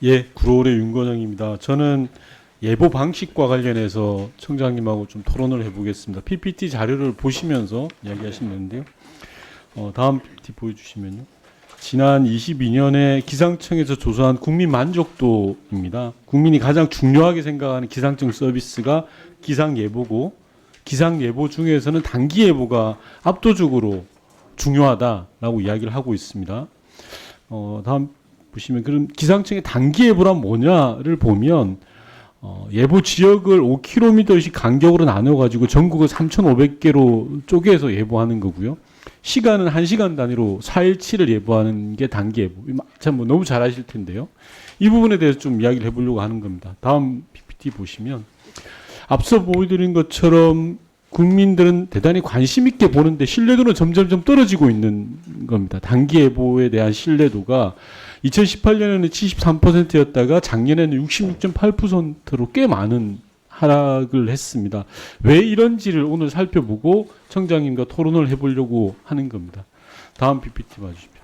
예, 구로울의 윤건영입니다. 저는 예보 방식과 관련해서 청장님하고 좀 토론을 해보겠습니다. PPT 자료를 보시면서 이야기하시면 되는데요. 다음 PPT 보여주시면요. 지난 22년에 기상청에서 조사한 국민 만족도입니다. 국민이 가장 중요하게 생각하는 기상청 서비스가 기상예보고, 기상예보 중에서는 단기예보가 압도적으로 중요하다라고 이야기를 하고 있습니다. 다음 보시면 그럼 기상청의 단기예보란 뭐냐를 보면 예보 지역을 5km씩 간격으로 나눠가지고 전국을 3,500개로 쪼개서 예보하는 거고요. 시간은 1시간 단위로 4일치를 예보하는 게 단기예보. 참 뭐 너무 잘 아실 텐데요. 이 부분에 대해서 좀 이야기를 해보려고 하는 겁니다. 다음 PPT 보시면 앞서 보여드린 것처럼 국민들은 대단히 관심 있게 보는데 신뢰도는 점점점 떨어지고 있는 겁니다. 단기예보에 대한 신뢰도가 2018년에는 73%였다가 작년에는 66.8%로 꽤 많은 하락을 했습니다. 왜 이런지를 오늘 살펴보고 청장님과 토론을 해보려고 하는 겁니다. 다음 PPT 봐주십시오.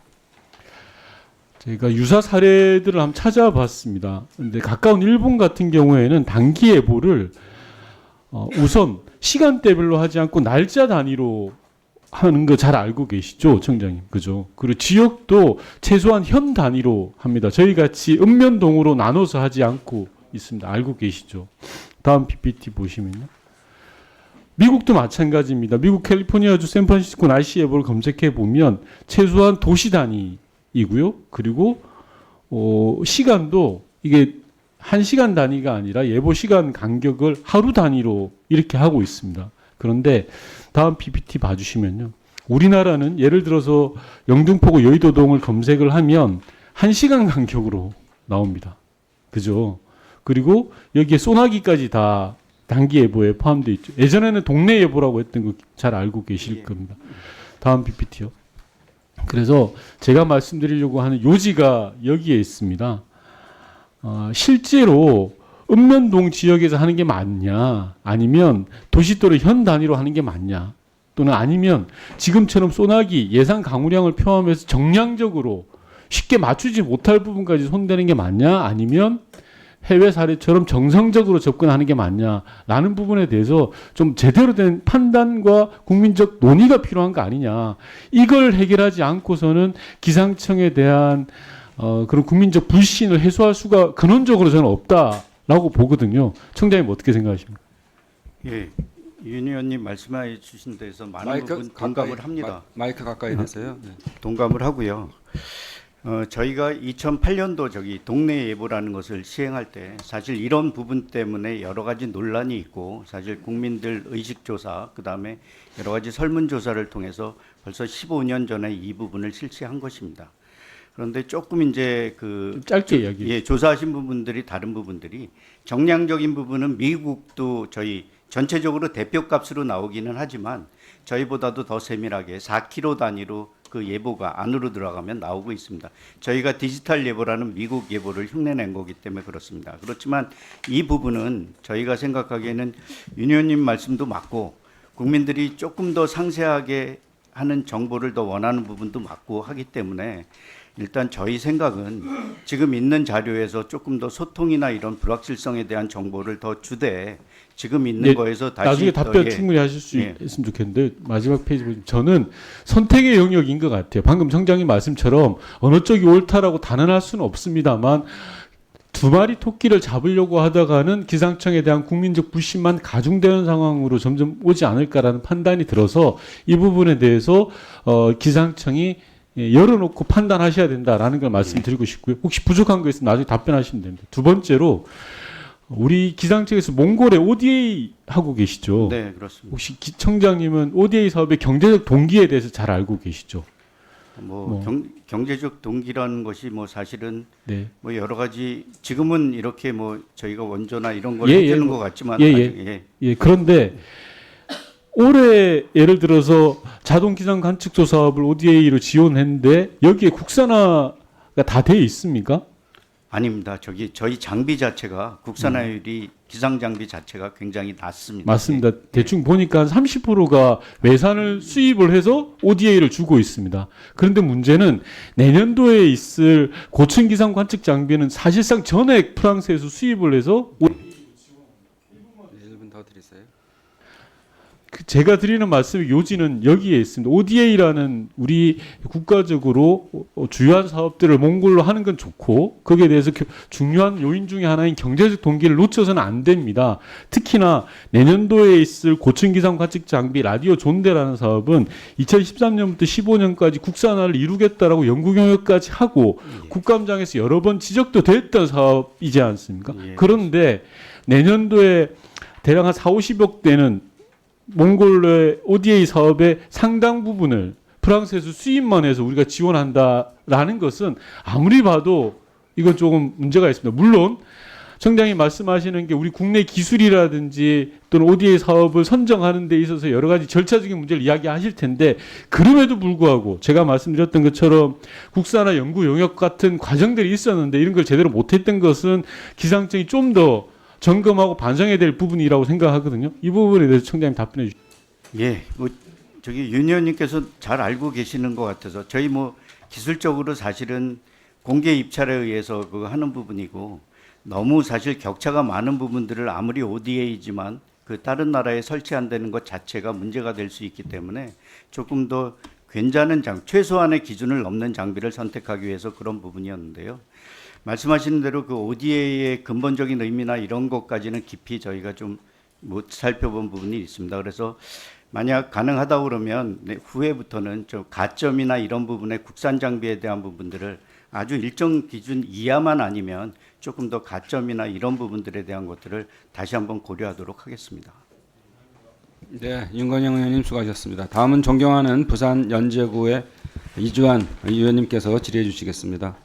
제가 유사 사례들을 한번 찾아봤습니다. 근데 가까운 일본 같은 경우에는 단기예보를 우선 시간대별로 하지 않고 날짜 단위로 하는 거 잘 알고 계시죠, 청장님? 그죠? 그리고 지역도 최소한 현 단위로 합니다. 저희 같이 읍면동으로 나눠서 하지 않고 있습니다. 알고 계시죠? 다음 PPT 보시면요. 미국도 마찬가지입니다. 미국 캘리포니아주 샌프란시스코 날씨 예보를 검색해 보면 최소한 도시 단위이고요. 그리고 시간도 이게 1시간 단위가 아니라 예보 시간 간격을 하루 단위로 이렇게 하고 있습니다. 그런데 다음 PPT 봐주시면요. 우리나라는 예를 들어서 영등포구 여의도동을 검색을 하면 1시간 간격으로 나옵니다. 그죠? 그리고 여기에 소나기까지 다 단기 예보에 포함되어 있죠. 예전에는 동네 예보라고 했던 거 잘 알고 계실 겁니다. 다음 PPT요. 그래서 제가 말씀드리려고 하는 요지가 여기에 있습니다. 실제로 읍면동 지역에서 하는 게 맞냐, 아니면 도시도로 현 단위로 하는 게 맞냐, 또는 아니면 지금처럼 소나기 예상 강우량을 포함해서 정량적으로 쉽게 맞추지 못할 부분까지 손대는 게 맞냐, 아니면 해외 사례처럼 정성적으로 접근하는 게 맞냐라는 부분에 대해서 좀 제대로 된 판단과 국민적 논의가 필요한 거 아니냐. 이걸 해결하지 않고서는 기상청에 대한 그런 국민적 불신을 해소할 수가 근원적으로 저는 없다라고 보거든요. 청장님 어떻게 생각하십니까? 예, 윤 의원님 말씀해 주신 데서 많은 부분 동감을 합니다. 마이크 가까이 대세요. 네. 동감을 하고요. 저희가 2008년도 동네 예보라는 것을 시행할 때 사실 이런 부분 때문에 여러 가지 논란이 있고, 사실 국민들 의식 조사, 그다음에 여러 가지 설문 조사를 통해서 벌써 15년 전에 이 부분을 실시한 것입니다. 그런데 조금 이제 좀 짧게 이야기. 조사하신 부분들이 다른 부분들이 정량적인 부분은 미국도 저희 전체적으로 대표값으로 나오기는 하지만 저희보다도 더 세밀하게 4km 단위로 그 예보가 안으로 들어가면 나오고 있습니다. 저희가 디지털 예보라는 미국 예보를 흉내낸 거기 때문에 그렇습니다. 그렇지만 이 부분은 저희가 생각하기에는 윤 의원님 말씀도 맞고, 국민들이 조금 더 상세하게 하는 정보를 더 원하는 부분도 맞고 하기 때문에 일단 저희 생각은 지금 있는 자료에서 조금 더 소통이나 이런 불확실성에 대한 정보를 더 주되, 지금 있는 거에서 다시 나중에 답변 충분히 하실 수 있으면 좋겠는데, 마지막 페이지 보시면 저는 선택의 영역인 것 같아요. 방금 청장님 말씀처럼 어느 쪽이 옳다라고 단언할 수는 없습니다만, 두 마리 토끼를 잡으려고 하다가는 기상청에 대한 국민적 불신만 가중되는 상황으로 점점 오지 않을까라는 판단이 들어서 이 부분에 대해서 기상청이 열어놓고 판단하셔야 된다라는 걸 말씀드리고 싶고요. 혹시 부족한 거 있으면 나중에 답변하시면 됩니다. 두 번째로 우리 기상청에서 몽골에 ODA 하고 계시죠? 네, 그렇습니다. 혹시 청장님은 ODA 사업의 경제적 동기에 대해서 잘 알고 계시죠? 경제적 동기라는 것이 사실은 네. 여러 가지 지금은 이렇게 저희가 원조나 이런 걸 해주는 것 같지만 그런데 올해 예를 들어서 자동 기상 관측소 사업을 ODA로 지원했는데 여기에 국산화가 다 돼 있습니까? 아닙니다. 저희 장비 자체가 국산화율이 기상 장비 자체가 굉장히 낮습니다. 맞습니다. 대충 보니까 30%가 외산을 수입을 해서 ODA를 주고 있습니다. 그런데 문제는 내년도에 있을 고층 기상 관측 장비는 사실상 전액 프랑스에서 수입을 해서 1분 더 드리세요. 제가 드리는 말씀의 요지는 여기에 있습니다. ODA라는 우리 국가적으로 주요한 사업들을 몽골로 하는 건 좋고 거기에 대해서 중요한 요인 중에 하나인 경제적 동기를 놓쳐서는 안 됩니다. 특히나 내년도에 있을 고층 기상 관측 장비 라디오 존대라는 사업은 2013년부터 15년까지 국산화를 이루겠다라고 연구 경영까지 하고 국감장에서 여러 번 지적도 됐던 사업이지 않습니까? 예. 그런데 내년도에 대략 한 4, 50억 대는 몽골의 ODA 사업의 상당 부분을 프랑스에서 수입만 해서 우리가 지원한다라는 것은 아무리 봐도 이건 조금 문제가 있습니다. 물론 청장이 말씀하시는 게 우리 국내 기술이라든지 또는 ODA 사업을 선정하는 데 있어서 여러 가지 절차적인 문제를 이야기하실 텐데 그럼에도 불구하고 제가 말씀드렸던 것처럼 국산화 연구 용역 같은 과정들이 있었는데 이런 걸 제대로 못했던 것은 기상청이 좀 더 점검하고 반성해야 될 부분이라고 생각하거든요. 이 부분에 대해서 청장님 답변해 주시죠. 예, 윤 의원님께서 잘 알고 계시는 것 같아서 저희 기술적으로 사실은 공개 입찰에 의해서 그거 하는 부분이고 너무 사실 격차가 많은 부분들을 아무리 ODA이지만 그 다른 나라에 설치한다는 것 자체가 문제가 될 수 있기 때문에 조금 더 괜찮은 최소한의 기준을 넘는 장비를 선택하기 위해서 그런 부분이었는데요. 말씀하시는 대로 그 ODA의 근본적인 의미나 이런 것까지는 깊이 저희가 좀 못 살펴본 부분이 있습니다. 그래서 만약 가능하다 그러면 후에부터는 좀 가점이나 이런 부분의 국산 장비에 대한 부분들을 아주 일정 기준 이하만 아니면 조금 더 가점이나 이런 부분들에 대한 것들을 다시 한번 고려하도록 하겠습니다. 네, 윤건영 의원님 수고하셨습니다. 다음은 존경하는 부산 연제구의 이주환 의원님께서 질의해 주시겠습니다.